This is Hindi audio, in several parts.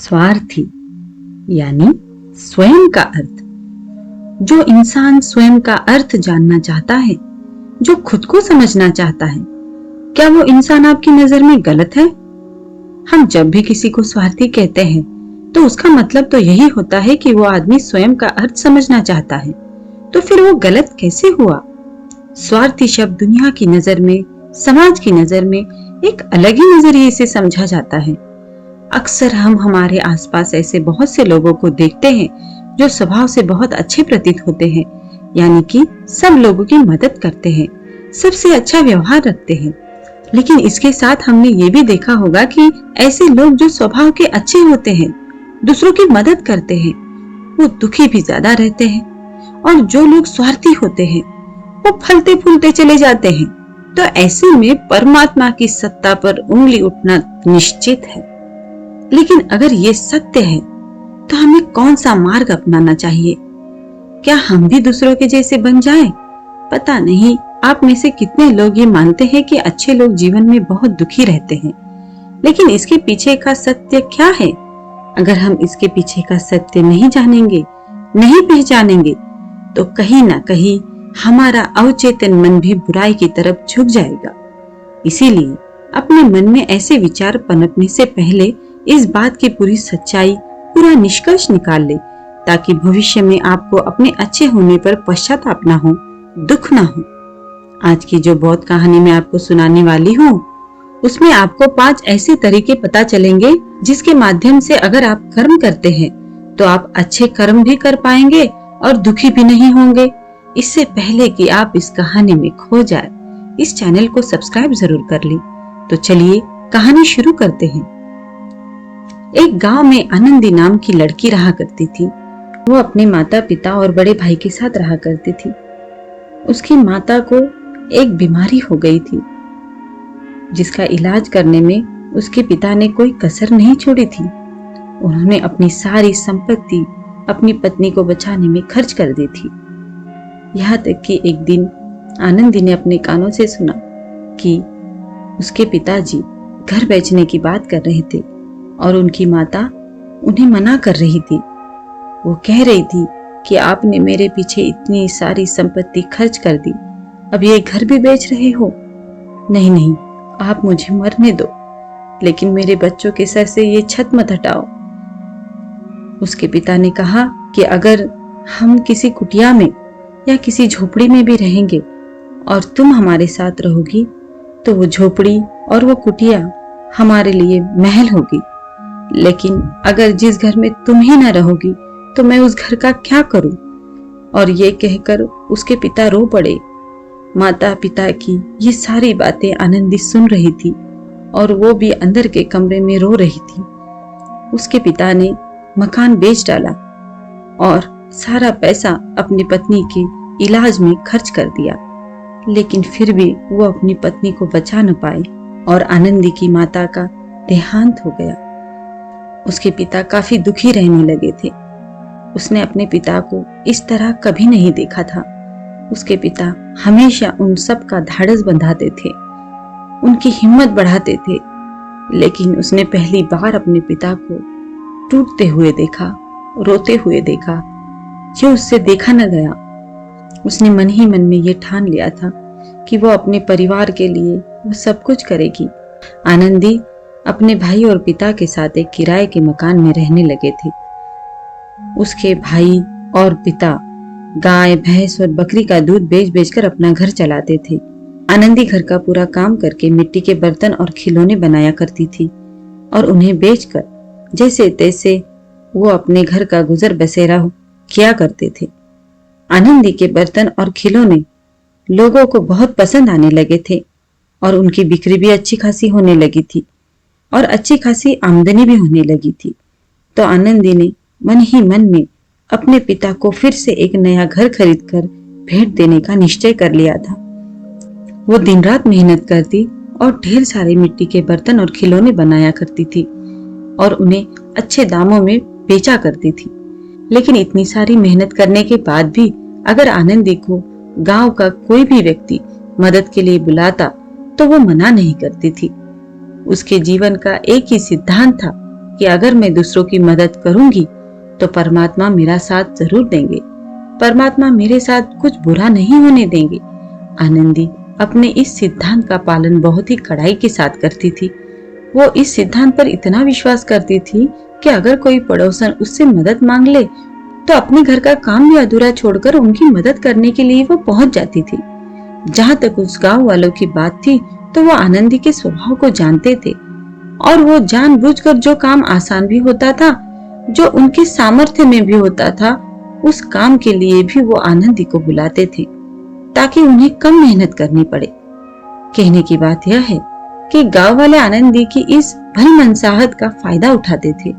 स्वार्थी यानी स्वयं का अर्थ। जो इंसान स्वयं का अर्थ जानना चाहता है, जो खुद को समझना चाहता है, क्या वो इंसान आपकी नजर में गलत है? हम जब भी किसी को स्वार्थी कहते हैं तो उसका मतलब तो यही होता है कि वो आदमी स्वयं का अर्थ समझना चाहता है। तो फिर वो गलत कैसे हुआ? स्वार्थी शब्द दुनिया की नजर में, समाज की नजर में एक अलग ही नजरिए से समझा जाता है। अक्सर हम हमारे आसपास ऐसे बहुत से लोगों को देखते हैं जो स्वभाव से बहुत अच्छे प्रतीत होते हैं, यानी कि सब लोगों की मदद करते हैं, सबसे अच्छा व्यवहार रखते हैं। लेकिन इसके साथ हमने ये भी देखा होगा कि ऐसे लोग जो स्वभाव के अच्छे होते हैं, दूसरों की मदद करते हैं, वो दुखी भी ज्यादा रहते हैं। और जो लोग स्वार्थी होते हैं वो फलते फूलते चले जाते हैं। तो ऐसे में परमात्मा की सत्ता पर उंगली उठना निश्चित है। लेकिन अगर ये सत्य है तो हमें कौन सा मार्ग अपनाना चाहिए? क्या हम भी दूसरों के जैसे बन जाएं? पता नहीं आप में से कितने लोग ये मानते हैं कि अच्छे लोग जीवन में बहुत दुखी रहते हैं, लेकिन इसके पीछे का सत्य क्या है? अगर हम इसके पीछे का सत्य नहीं जानेंगे, नहीं पहचानेंगे, तो कहीं ना कहीं हमारा अवचेतन मन भी बुराई की तरफ झुक जाएगा। इसीलिए अपने मन में ऐसे विचार पनपने से पहले इस बात की पूरी सच्चाई, पूरा निष्कर्ष निकाल ले, ताकि भविष्य में आपको अपने अच्छे होने पर पश्चाताप ना हो, दुख ना हो। आज की जो बौद्ध कहानी मैं आपको सुनाने वाली हूँ, उसमें आपको 5 ऐसे तरीके पता चलेंगे जिसके माध्यम से अगर आप कर्म करते हैं तो आप अच्छे कर्म भी कर पाएंगे और दुखी भी नहीं होंगे। इससे पहले कि आप इस कहानी में खो जाए, इस चैनल को सब्सक्राइब जरूर कर लें। तो चलिए कहानी शुरू करते हैं। एक गांव में आनंदी नाम की लड़की रहा करती थी। वो अपने माता पिता और बड़े भाई के साथ रहा करती थी। उसकी माता को एक बीमारी हो गई थी, जिसका इलाज करने में उसके पिता ने कोई कसर नहीं छोड़ी थी। उन्होंने अपनी सारी संपत्ति अपनी पत्नी को बचाने में खर्च कर दी थी। यहाँ तक कि एक दिन आनंदी ने अपने कानों से सुना कि उसके पिताजी घर बेचने की बात कर रहे थे और उनकी माता उन्हें मना कर रही थी। वो कह रही थी कि आपने मेरे पीछे इतनी सारी संपत्ति खर्च कर दी, अब ये घर भी बेच रहे हो? नहीं नहीं, आप मुझे मरने दो, लेकिन मेरे बच्चों के सर से ये छत मत हटाओ। उसके पिता ने कहा कि अगर हम किसी कुटिया में या किसी झोपड़ी में भी रहेंगे और तुम हमारे साथ रहोगी, तो वो झोपड़ी और वो कुटिया हमारे लिए महल होगी। लेकिन अगर जिस घर में तुम ही न रहोगी तो मैं उस घर का क्या करूं? और ये कहकर उसके पिता रो पड़े। माता पिता की ये सारी बातें आनंदी सुन रही थी और वो भी अंदर के कमरे में रो रही थी। उसके पिता ने मकान बेच डाला और सारा पैसा अपनी पत्नी के इलाज में खर्च कर दिया, लेकिन फिर भी वो अपनी पत्नी को बचा न पाए और आनंदी की माता का देहांत हो गया। उसके पिता काफी दुखी रहने लगे थे। उसने अपने पिता को इस तरह कभी नहीं देखा था। उसके पिता हमेशा उन सब का ढाढ़स बंधाते थे, उनकी हिम्मत बढ़ाते थे, लेकिन उसने पहली बार अपने पिता को टूटते हुए देखा, रोते हुए देखा। ये उससे देखा न गया। उसने मन ही मन में ये ठान लिया था कि वो अपने परिवार के लिए वो सब कुछ करेगी। आनंदी अपने भाई और पिता के साथ एक किराए के मकान में रहने लगे थे। उसके भाई और पिता गाय, भैंस और बकरी का दूध बेच बेचकर अपना घर चलाते थे। आनंदी घर का पूरा काम करके मिट्टी के बर्तन और खिलौने बनाया करती थी और उन्हें बेचकर जैसे तैसे वो अपने घर का गुजर बसेरा किया करते थे। आनंदी के बर्तन और खिलौने लोगों को बहुत पसंद आने लगे थे और उनकी बिक्री भी अच्छी खासी होने लगी थी और अच्छी खासी आमदनी भी होने लगी थी। तो आनंदी ने मन ही मन में अपने पिता को फिर से एक नया घर खरीदकर भेंट देने का निश्चय कर लिया था। वो दिन रात मेहनत करती और ढेर सारे मिट्टी के बर्तन और खिलौने बनाया करती थी और उन्हें अच्छे दामों में बेचा करती थी। लेकिन इतनी सारी मेहनत करने के बाद भी अगर आनंदी को गांव का कोई भी व्यक्ति मदद के लिए बुलाता तो वो मना नहीं करती थी। उसके जीवन का एक ही सिद्धांत था कि अगर मैं दूसरों की मदद करूंगी तो परमात्मा मेरा साथ जरूर देंगे, परमात्मा मेरे साथ कुछ बुरा नहीं होने देंगे। आनंदी अपने इस सिद्धांत का पालन बहुत ही कड़ाई के साथ करती थी। वो इस सिद्धांत पर इतना विश्वास करती थी कि अगर कोई पड़ोसन उससे मदद मांग ले तो अपने घर का काम भी अधूरा छोड़कर उनकी मदद करने के लिए वो पहुंच जाती थी। जहां तक उस गांव वालों की बात थी तो वो आनंदी के स्वभाव को जानते थे और वो जानबूझकर जो काम आसान भी होता था, जो उनके सामर्थ्य में भी होता था, उस काम के लिए भी वो आनंदी को बुलाते थे ताकि उन्हें कम मेहनत करनी पड़े। कहने की बात यह है कि गांव वाले आनंदी की इस भलमनसाहत का फायदा उठाते थे,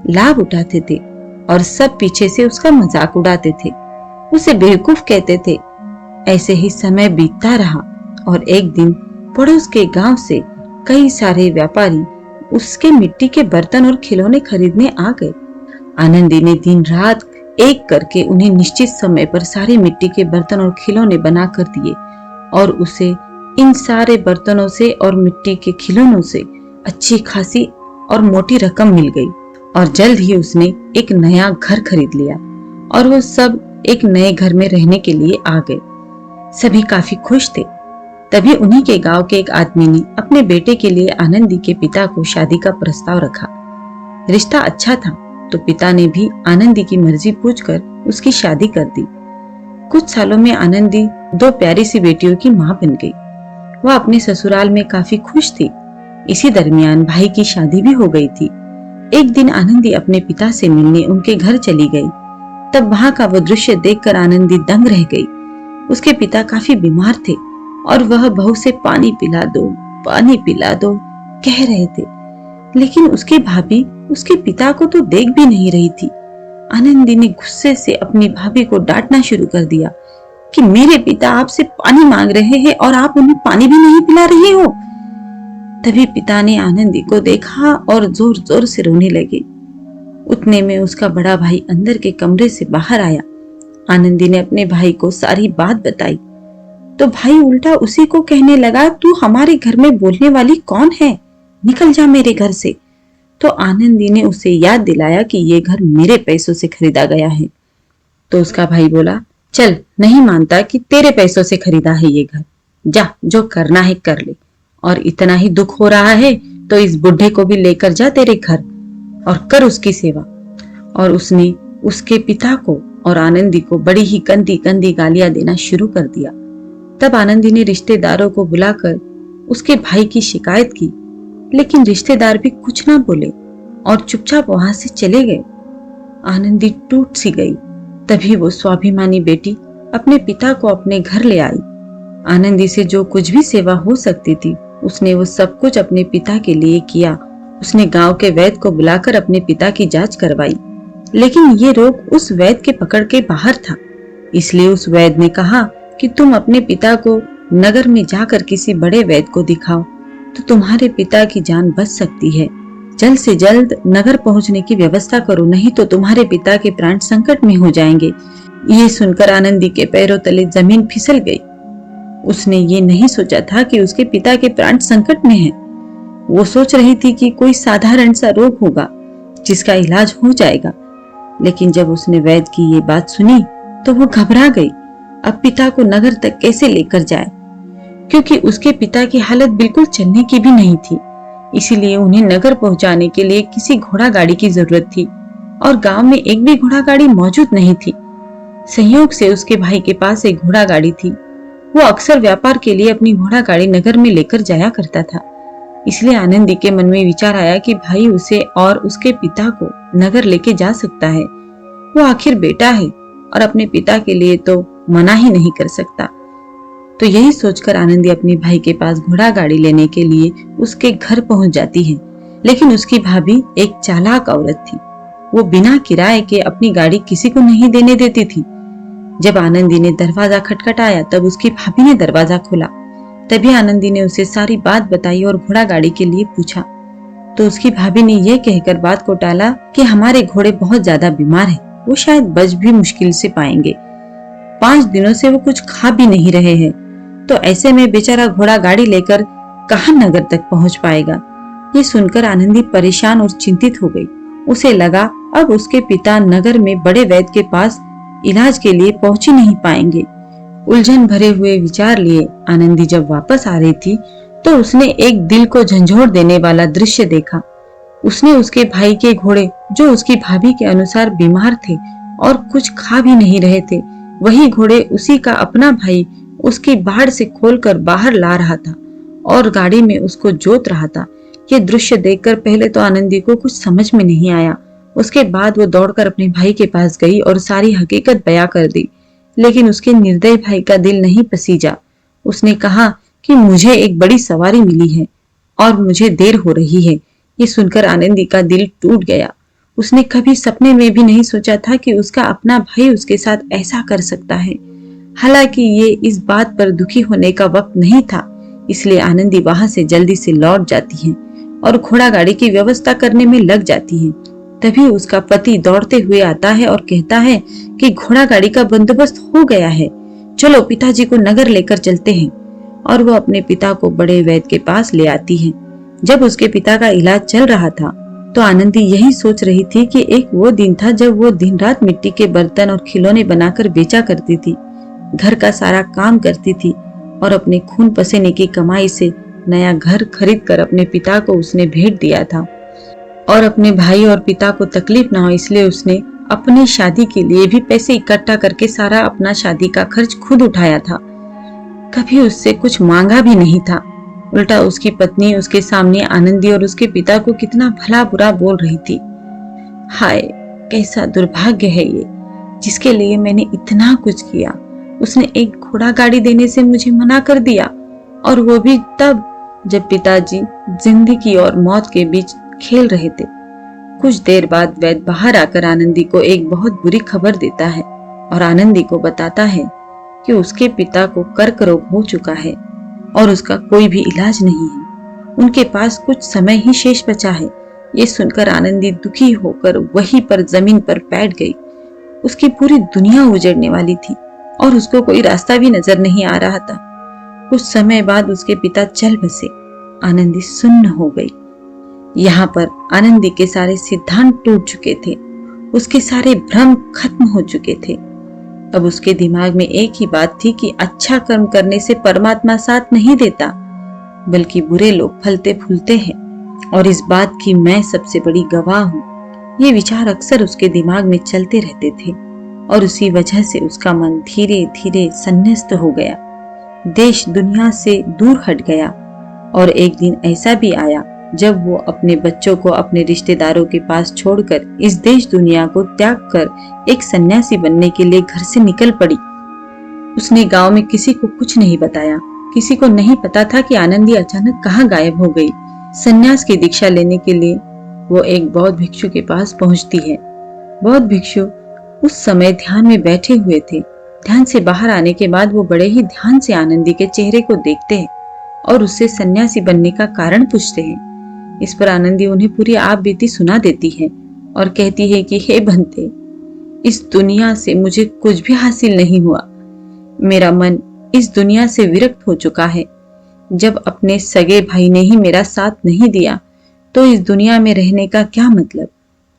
लाभ उठाते थे और सब पीछे से उसका मजाक उड़ाते थे, उसे बेवकूफ कहते थे। ऐसे ही समय बीतता रहा और एक दिन पड़ोस के गांव से कई सारे व्यापारी उसके मिट्टी के बर्तन और खिलौने खरीदने आ गए। आनंदी ने दिन रात एक करके उन्हें निश्चित समय पर सारे मिट्टी के बर्तन और खिलौने बना कर दिए और उसे इन सारे बर्तनों से और मिट्टी के खिलौनों से अच्छी खासी और मोटी रकम मिल गई और जल्द ही उसने एक नया घर खरीद लिया और वो सब एक नए घर में रहने के लिए आ गए। सभी काफी खुश थे। तभी उन्हीं के गांव के एक आदमी ने अपने बेटे के लिए आनंदी के पिता को शादी का प्रस्ताव रखा। रिश्ता अच्छा था तो पिता ने भी आनंदी की मर्जी पूछकर उसकी शादी कर दी। कुछ सालों में आनंदी 2 प्यारी सी बेटियों की मां बन गई। वह अपने ससुराल में काफी खुश थी। इसी दरमियान भाई की शादी भी हो गई थी। एक दिन आनंदी अपने पिता से मिलने उनके घर चली गई। तब वहां का वो दृश्य देखकर आनंदी दंग रह गई। उसके पिता काफी बीमार थे और वह बहू से पानी पिला दो कह रहे थे, लेकिन उसकी भाभी उसके पिता को तो देख भी नहीं रही थी। आनंदी ने गुस्से से अपनी भाभी को डांटना शुरू कर दिया कि मेरे पिता आपसे पानी मांग रहे हैं और आप उन्हें पानी भी नहीं पिला रहे हो। तभी पिता ने आनंदी को देखा और जोर जोर से रोने लगे। उतने में उसका बड़ा भाई अंदर के कमरे से बाहर आया। आनंदी ने अपने भाई को सारी बात बताई तो भाई उल्टा उसी को कहने लगा, तू हमारे घर में बोलने वाली कौन है, निकल जा मेरे घर से। तो आनंदी ने उसे याद दिलाया कि ये घर मेरे पैसों से खरीदा गया है। तो उसका भाई बोला, चल नहीं मानता कि तेरे पैसों से खरीदा है ये घर, जा जो करना है कर ले, और इतना ही दुख हो रहा है तो इस बुढ़े को भी लेकर जा तेरे घर और कर उसकी सेवा। और उसने उसके पिता को और आनंदी को बड़ी ही गंदी गंदी गालियां देना शुरू कर दिया। तब आनंदी ने रिश्तेदारों को बुलाकर उसके भाई की शिकायत की, लेकिन रिश्तेदार भी कुछ ना बोले और चुपचाप वहां से चले गए। आनंदी टूट सी गई। तभी वो स्वाभिमानी बेटी अपने पिता को अपने घर ले आई। आनंदी से जो कुछ भी सेवा हो सकती थी उसने वो सब कुछ अपने पिता के लिए किया। उसने गांव के वैद्य को बुलाकर अपने पिता की जांच करवाई, लेकिन ये रोग उस वैद्य के पकड़ के बाहर था। इसलिए उस वैद्य ने कहा कि तुम अपने पिता को नगर में जाकर किसी बड़े वैद्य को दिखाओ तो तुम्हारे पिता की जान बच सकती है। जल्द से जल्द नगर पहुंचने की व्यवस्था करो, नहीं तो तुम्हारे पिता के प्राण संकट में हो जाएंगे। ये सुनकर आनंदी के पैरों तले जमीन फिसल गई। उसने ये नहीं सोचा था कि उसके पिता के प्राण संकट में हैं। वो सोच रही थी कि कोई साधारण सा रोग होगा जिसका इलाज हो जाएगा, लेकिन जब उसने वैद्य की ये बात सुनी तो वो घबरा गई। अब पिता को नगर तक कैसे लेकर जाए, क्योंकि उसके पिता की हालत बिल्कुल चलने की भी नहीं थी। इसीलिए उन्हें नगर पहुंचाने के लिए किसी घोड़ा गाड़ी की जरूरत थी और गांव में एक भी घोड़ा गाड़ी मौजूद नहीं थी। संयोग से उसके भाई के पास एक घोड़ा गाड़ी थी। वो अक्सर व्यापार के लिए अपनी घोड़ा गाड़ी नगर में लेकर जाया करता था। इसलिए आनंदी के मन में विचार आया कि भाई उसे और उसके पिता को नगर लेके जा सकता है। वो आखिर बेटा है और अपने पिता के लिए तो मना ही नहीं कर सकता। तो यही सोचकर आनंदी अपने भाई के पास घोड़ा गाड़ी लेने के लिए उसके घर पहुंच जाती है। लेकिन उसकी भाभी एक चालाक औरत थी। वो बिना किराए के अपनी गाड़ी किसी को नहीं देने देती थी। जब आनंदी ने दरवाजा खटखटाया तब उसकी भाभी ने दरवाजा खोला। तभी आनंदी ने उसे सारी बात बताई और घोड़ा गाड़ी के लिए पूछा। तो उसकी भाभी ने यह कहकर बात को टाला कि हमारे घोड़े बहुत ज्यादा बीमार हैं, वो शायद बच भी मुश्किल से पाएंगे। 5 दिनों से वो कुछ खा भी नहीं रहे हैं, तो ऐसे में बेचारा घोड़ा गाड़ी लेकर कहां नगर तक पहुंच पाएगा। ये सुनकर आनंदी परेशान और चिंतित हो गई। उसे लगा अब उसके पिता नगर में बड़े वैद्य के पास इलाज के लिए पहुंच ही नहीं पाएंगे। उलझन भरे हुए विचार लिए आनंदी जब वापस आ रही थी तो उसने एक दिल को झंझोड़ देने वाला दृश्य देखा। उसने उसके भाई के घोड़े, जो उसकी भाभी के अनुसार बीमार थे और कुछ खा भी नहीं रहे थे, वही घोड़े उसी का अपना भाई उसकी बाड़ से खोलकर बाहर ला रहा था और गाड़ी में उसको जोत रहा था। ये दृश्य देखकर पहले तो आनंदी को कुछ समझ में नहीं आया। उसके बाद वो दौड़कर अपने भाई के पास गई और सारी हकीकत बयां कर दी, लेकिन उसके निर्दयी भाई का दिल नहीं पसीजा। उसने कहा कि मुझे एक बड़ी सवारी मिली है और मुझे देर हो रही है। ये सुनकर आनंदी का दिल टूट गया। उसने कभी सपने में भी नहीं सोचा था कि उसका अपना भाई उसके साथ ऐसा कर सकता है। हालांकि ये इस बात पर दुखी होने का वक्त नहीं था, इसलिए आनंदी वहां से जल्दी से लौट जाती है और घोड़ा गाड़ी की व्यवस्था करने में लग जाती है। तभी उसका पति दौड़ते हुए आता है और कहता है कि घोड़ा गाड़ी का बंदोबस्त हो गया है, चलो पिताजी को नगर लेकर चलते हैं। और वो अपने पिता को बड़े वैद्य के पास ले आती है। जब उसके पिता का इलाज चल रहा था तो आनंदी यही सोच रही थी कि एक वो दिन था जब वो दिन रात मिट्टी के बर्तन और खिलौने बनाकर बेचा करती थी, घर का सारा काम करती थी और अपने खून पसीने की कमाई से नया घर खरीद कर अपने पिता को उसने भेंट दिया था। और अपने भाई और पिता को तकलीफ ना हो इसलिए उसने अपनी शादी के लिए भी पैसे इकट्ठा करके सारा अपना शादी का खर्च खुद उठाया था। कभी उससे कुछ मांगा भी नहीं था। उल्टा उसकी पत्नी उसके सामने आनंदी और उसके पिता को कितना भला बुरा बोल रही थी। हाय, कैसा दुर्भाग्य है ये, जिसके लिए मैंने इतना कुछ किया, उसने एक घोड़ा गाड़ी देने से मुझे मना कर दिया, और वो भी तब जब पिताजी जिंदगी और मौत के बीच खेल रहे थे। कुछ देर बाद वैद्य बाहर आकर आनंदी को एक बहुत बुरी खबर देता है और आनंदी को बताता है कि उसके पिता को कर्क रोग हो चुका है और उसका कोई भी इलाज नहीं है। उनके पास कुछ समय ही शेष बचा है। ये सुनकर आनंदी दुखी होकर वहीं पर जमीन पर बैठ गई। उसकी पूरी दुनिया उजड़ने वाली थी और उसको कोई रास्ता भी नजर नहीं आ रहा था। कुछ समय बाद उसके पिता चल बसे। आनंदी सुन्न हो गई। यहाँ पर आनंदी के सारे सिद्धांत टूट चुके थे, उसके सारे भ्रम खत्म हो चुके थे। अब उसके दिमाग में एक ही बात थी कि अच्छा कर्म करने से परमात्मा साथ नहीं देता, बल्कि बुरे लोग फलते फूलते हैं, और इस बात की मैं सबसे बड़ी गवाह हूँ। ये विचार अक्सर उसके दिमाग में चलते रहते थे और उसी वजह से उसका मन धीरे धीरे संन्यास्त हो गया, देश दुनिया से दूर हट गया। और एक दिन ऐसा भी आया जब वो अपने बच्चों को अपने रिश्तेदारों के पास छोड़कर इस देश दुनिया को त्याग कर एक सन्यासी बनने के लिए घर से निकल पड़ी। उसने गांव में किसी को कुछ नहीं बताया। किसी को नहीं पता था कि आनंदी अचानक कहाँ गायब हो गई। सन्यास की दीक्षा लेने के लिए वो एक बौद्ध भिक्षु के पास पहुंचती है। बौद्ध भिक्षु उस समय ध्यान में बैठे हुए थे। ध्यान से बाहर आने के बाद वो बड़े ही ध्यान से आनंदी के चेहरे को देखते हैं और उससे सन्यासी बनने का कारण पूछते हैं। इस पर आनंदी उन्हें पूरी आप बीती सुना देती है और कहती है कि हे बंते, इस दुनिया से मुझे कुछ भी हासिल नहीं हुआ। मेरा मन इस दुनिया से विरक्त हो चुका है। जब अपने सगे भाई ने ही मेरा साथ नहीं दिया तो इस दुनिया में रहने का क्या मतलब,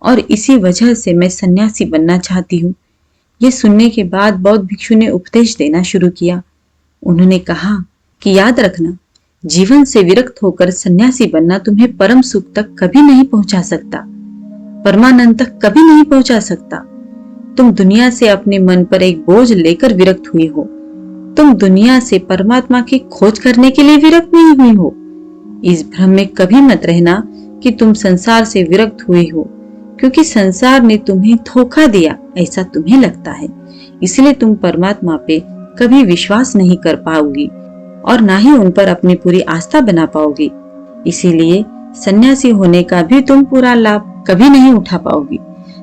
और इसी वजह से मैं सन्यासी बनना चाहती हूँ। ये सुनने के बाद बौद्ध भिक्षु ने उपदेश देना शुरू किया। उन्होंने कहा कि याद रखना, जीवन से विरक्त होकर सन्यासी बनना तुम्हें परम सुख तक कभी नहीं पहुंचा सकता, परमानंद तक कभी नहीं पहुंचा सकता। तुम दुनिया से अपने मन पर एक बोझ लेकर विरक्त हुई हो। तुम दुनिया से परमात्मा की खोज करने के लिए विरक्त नहीं हुई हो। इस भ्रम में कभी मत रहना कि तुम संसार से विरक्त हुई हो, क्योंकि संसार ने तुम्हें धोखा दिया ऐसा तुम्हें लगता है। इसलिए तुम परमात्मा पे कभी विश्वास नहीं कर पाओगी और ना ही उन पर अपनी पूरी आस्था बना पाओगी। इसीलिए सन्यासी होने का भी तुम पूरा लाभ कभी नहीं उठा पाओगी।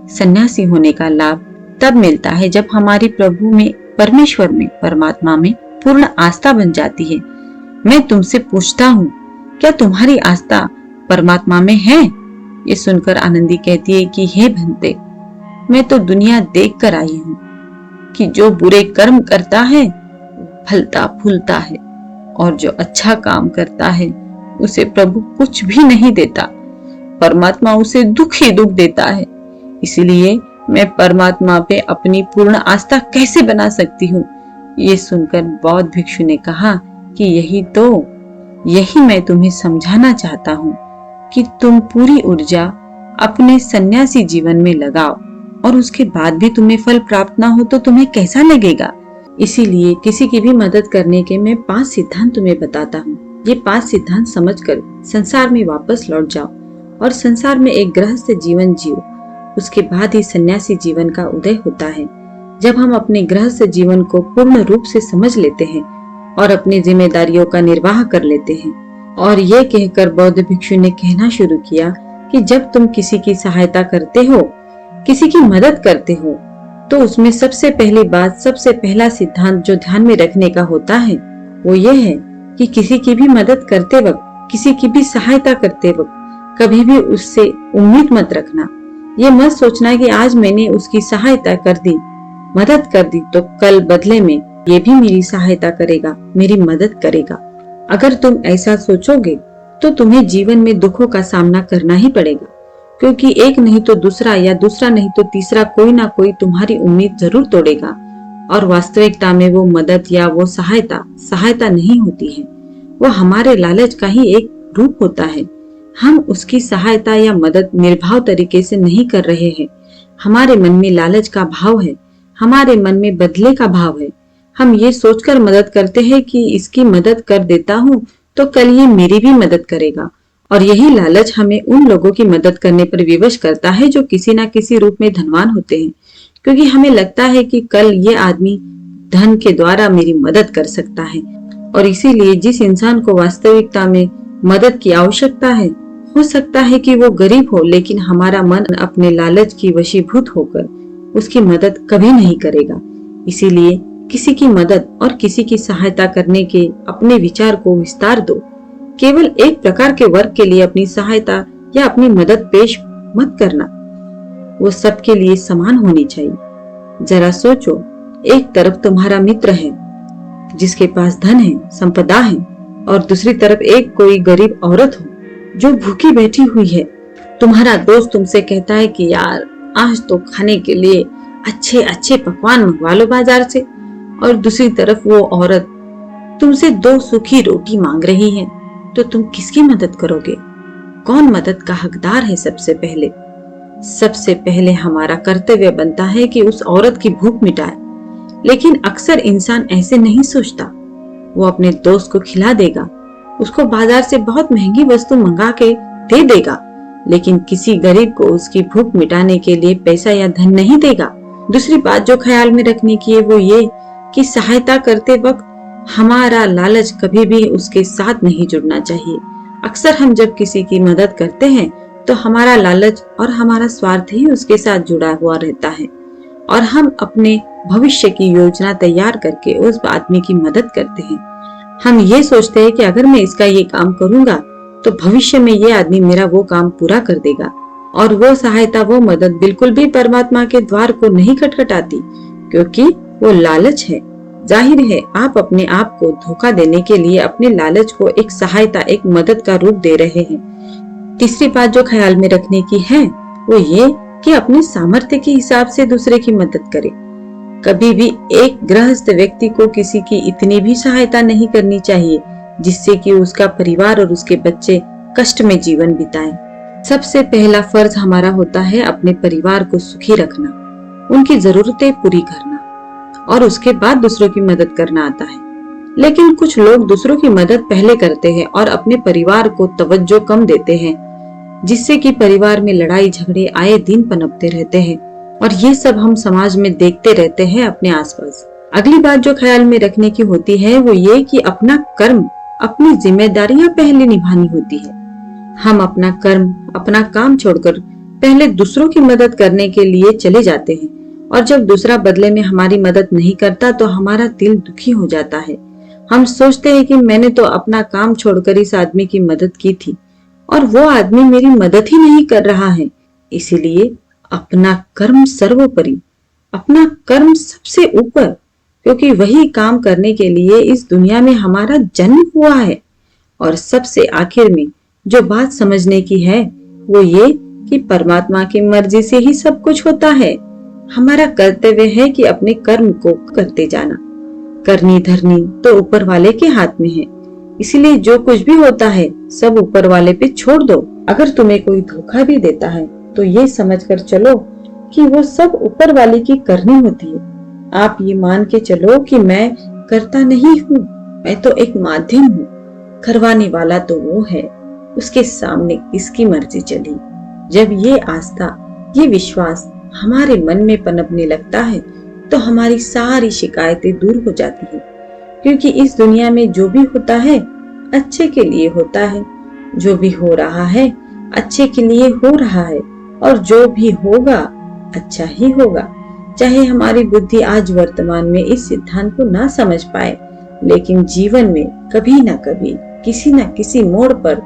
सन्यासी होने का लाभ तब मिलता है जब हमारी प्रभु में, परमेश्वर में, परमात्मा में पूर्ण आस्था बन जाती है। मैं तुमसे पूछता हूँ, क्या तुम्हारी आस्था परमात्मा में है? ये सुनकर आनंदी कहती है कि हे भंते, मैं तो दुनिया देख कर आई हूँ कि जो बुरे कर्म करता है फलता फूलता है, और जो अच्छा काम करता है उसे प्रभु कुछ भी नहीं देता। परमात्मा उसे दुख ही दुख देता है। इसलिए मैं परमात्मा पे अपनी पूर्ण आस्था कैसे बना सकती हूँ? ये सुनकर बौद्ध भिक्षु ने कहा कि यही मैं तुम्हें समझाना चाहता हूँ कि तुम पूरी ऊर्जा अपने सन्यासी जीवन में लगाओ और उसके बाद भी तुम्हें फल प्राप्त ना हो तो तुम्हें कैसा लगेगा? इसीलिए किसी की भी मदद करने के मैं 5 सिद्धांत तुम्हें बताता हूँ। ये 5 सिद्धांत समझकर संसार में वापस लौट जाओ और संसार में एक गृहस्थ जीवन जियो। उसके बाद ही सन्यासी जीवन का उदय होता है। जब हम अपने गृहस्थ जीवन को पूर्ण रूप से समझ लेते हैं और अपनी जिम्मेदारियों का निर्वाह कर लेते हैं। और ये कहकर बौद्ध भिक्षु ने कहना शुरू किया कि जब तुम किसी की सहायता करते हो, किसी की मदद करते हो, तो उसमें सबसे पहली बात, सबसे पहला सिद्धांत जो ध्यान में रखने का होता है वो ये है कि किसी की भी मदद करते वक्त, किसी की भी सहायता करते वक्त कभी भी उससे उम्मीद मत रखना। ये मत सोचना कि आज मैंने उसकी सहायता कर दी, मदद कर दी, तो कल बदले में ये भी मेरी सहायता करेगा, मेरी मदद करेगा। अगर तुम ऐसा सोचोगे तो तुम्हें जीवन में दुखों का सामना करना ही पड़ेगा, क्योंकि एक नहीं तो दूसरा या दूसरा नहीं तो तीसरा कोई ना कोई तुम्हारी उम्मीद जरूर तोड़ेगा। और वास्तविकता में वो मदद या वो सहायता नहीं होती है, वो हमारे लालच का ही एक रूप होता है। हम उसकी सहायता या मदद निर्भाव तरीके से नहीं कर रहे हैं। हमारे मन में लालच का भाव है, हमारे मन में बदले का भाव है। हम ये सोचकर मदद करते हैं कि इसकी मदद कर देता हूँ तो कल ये मेरी भी मदद करेगा। और यही लालच हमें उन लोगों की मदद करने पर विवश करता है जो किसी न किसी रूप में धनवान होते हैं, क्योंकि हमें लगता है कि कल ये आदमी धन के द्वारा मेरी मदद कर सकता है। और इसीलिए जिस इंसान को वास्तविकता में मदद की आवश्यकता है, हो सकता है कि वो गरीब हो, लेकिन हमारा मन अपने लालच की वशीभूत होकर उसकी मदद कभी नहीं करेगा। इसीलिए किसी की मदद और किसी की सहायता करने के अपने विचार को विस्तार दो। केवल एक प्रकार के वर्ग के लिए अपनी सहायता या अपनी मदद पेश मत करना, वो सबके लिए समान होनी चाहिए। जरा सोचो, एक तरफ तुम्हारा मित्र है जिसके पास धन है, संपदा है, और दूसरी तरफ एक कोई गरीब औरत हो जो भूखी बैठी हुई है। तुम्हारा दोस्त तुमसे कहता है कि यार आज तो खाने के लिए अच्छे अच्छे पकवान मंगवा लो बाजार से, और दूसरी तरफ वो औरत तुमसे 2 सूखी रोटी मांग रही है, तो तुम किसकी मदद करोगे? कौन मदद का हकदार है? सबसे पहले हमारा कर्तव्य बनता है कि उस औरत की भूख मिटाए। लेकिन अक्सर इंसान ऐसे नहीं सोचता। वो अपने दोस्त को खिला देगा, उसको बाजार से बहुत महंगी वस्तु मंगा के दे देगा, लेकिन किसी गरीब को उसकी भूख मिटाने के लिए पैसा या धन नहीं देगा। दूसरी बात जो ख्याल में रखने की है वो ये कि सहायता करते वक्त हमारा लालच कभी भी उसके साथ नहीं जुड़ना चाहिए। अक्सर हम जब किसी की मदद करते हैं तो हमारा लालच और हमारा स्वार्थ ही उसके साथ जुड़ा हुआ रहता है, और हम अपने भविष्य की योजना तैयार करके उस आदमी की मदद करते हैं। हम ये सोचते हैं कि अगर मैं इसका ये काम करूंगा तो भविष्य में ये आदमी मेरा वो काम पूरा कर देगा, और वो सहायता, वो मदद बिल्कुल भी परमात्मा के द्वार को नहीं खटखटाती, क्योंकि वो लालच है। जाहिर है आप अपने आप को धोखा देने के लिए अपने लालच को एक सहायता, एक मदद का रूप दे रहे हैं। तीसरी बात जो ख्याल में रखने की है वो ये कि अपने सामर्थ्य के हिसाब से दूसरे की मदद करें। कभी भी एक गृहस्थ व्यक्ति को किसी की इतनी भी सहायता नहीं करनी चाहिए जिससे कि उसका परिवार और उसके बच्चे कष्ट में जीवन बिताएं। सबसे पहला फर्ज हमारा होता है अपने परिवार को सुखी रखना, उनकी जरूरतें पूरी करना, और उसके बाद दूसरों की मदद करना आता है। लेकिन कुछ लोग दूसरों की मदद पहले करते हैं और अपने परिवार को तवज्जो कम देते हैं, जिससे कि परिवार में लड़ाई झगड़े आए दिन पनपते रहते हैं, और ये सब हम समाज में देखते रहते हैं अपने आसपास। अगली बात जो ख्याल में रखने की होती है वो ये कि अपना कर्म, अपनी जिम्मेदारियां पहले निभानी होती है। हम अपना कर्म, अपना काम छोड़कर पहले दूसरों की मदद करने के लिए चले जाते हैं, और जब दूसरा बदले में हमारी मदद नहीं करता तो हमारा दिल दुखी हो जाता है। हम सोचते हैं कि मैंने तो अपना काम छोड़कर इस आदमी की मदद की थी और वो आदमी मेरी मदद ही नहीं कर रहा है। इसीलिए अपना कर्म सर्वोपरि, अपना कर्म सबसे ऊपर, क्योंकि वही काम करने के लिए इस दुनिया में हमारा जन्म हुआ है। और सबसे आखिर में जो बात समझने की है वो ये कि परमात्मा की मर्जी से ही सब कुछ होता है। हमारा कर्तव्य है कि अपने कर्म को करते जाना। करनी धरनी तो ऊपर वाले के हाथ में है, इसलिए जो कुछ भी होता है सब ऊपर वाले पे छोड़ दो। अगर तुम्हें कोई धोखा भी देता है तो ये समझकर चलो कि वो सब ऊपर वाले की करनी होती है। आप ये मान के चलो कि मैं करता नहीं हूँ, मैं तो एक माध्यम हूँ। करवाने वाला तो वो है, उसके सामने किसकी मर्जी चली। जब ये आस्था, ये विश्वास हमारे मन में पनपने लगता है तो हमारी सारी शिकायतें दूर हो जाती हैं, क्योंकि इस दुनिया में जो भी होता है अच्छे के लिए होता है। जो भी हो रहा है अच्छे के लिए हो रहा है और जो भी होगा अच्छा ही होगा। चाहे हमारी बुद्धि आज वर्तमान में इस सिद्धांत को ना समझ पाए, लेकिन जीवन में कभी ना कभी किसी न किसी मोड़ पर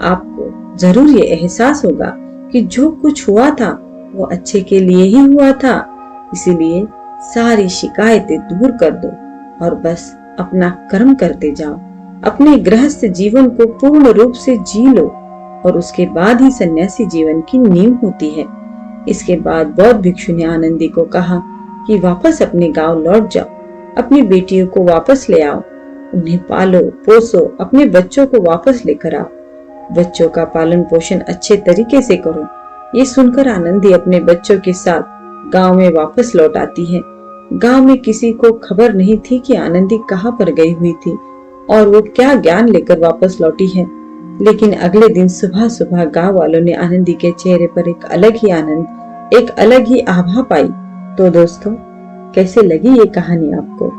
आपको जरूर ये एहसास होगा कि जो कुछ हुआ था वो अच्छे के लिए ही हुआ था। इसीलिए सारी शिकायतें दूर कर दो और बस अपना कर्म करते जाओ। अपने गृहस्थ जीवन को पूर्ण रूप से जी लो और उसके बाद ही सन्यासी जीवन की नींव होती है। इसके बाद बौद्ध भिक्षु ने आनंदी को कहा कि वापस अपने गांव लौट जाओ, अपनी बेटियों को वापस ले आओ, उन्हें पालो पोसो, अपने बच्चों को वापस लेकर आओ, बच्चों का पालन पोषण अच्छे तरीके से करो। ये सुनकर आनंदी अपने बच्चों के साथ गांव में वापस लौट आती है। गांव में किसी को खबर नहीं थी कि आनंदी कहाँ पर गई हुई थी और वो क्या ज्ञान लेकर वापस लौटी है। लेकिन अगले दिन सुबह सुबह गांव वालों ने आनंदी के चेहरे पर एक अलग ही आनंद, एक अलग ही आभा पाई। तो दोस्तों, कैसे लगी ये कहानी आपको?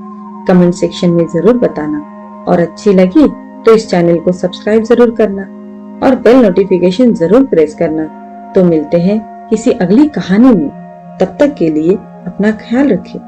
कमेंट सेक्शन में जरूर बताना और अच्छी लगी तो इस चैनल को सब्सक्राइब जरूर करना और बेल नोटिफिकेशन जरूर प्रेस करना। तो मिलते हैं किसी अगली कहानी में, तब तक के लिए अपना ख्याल रखें।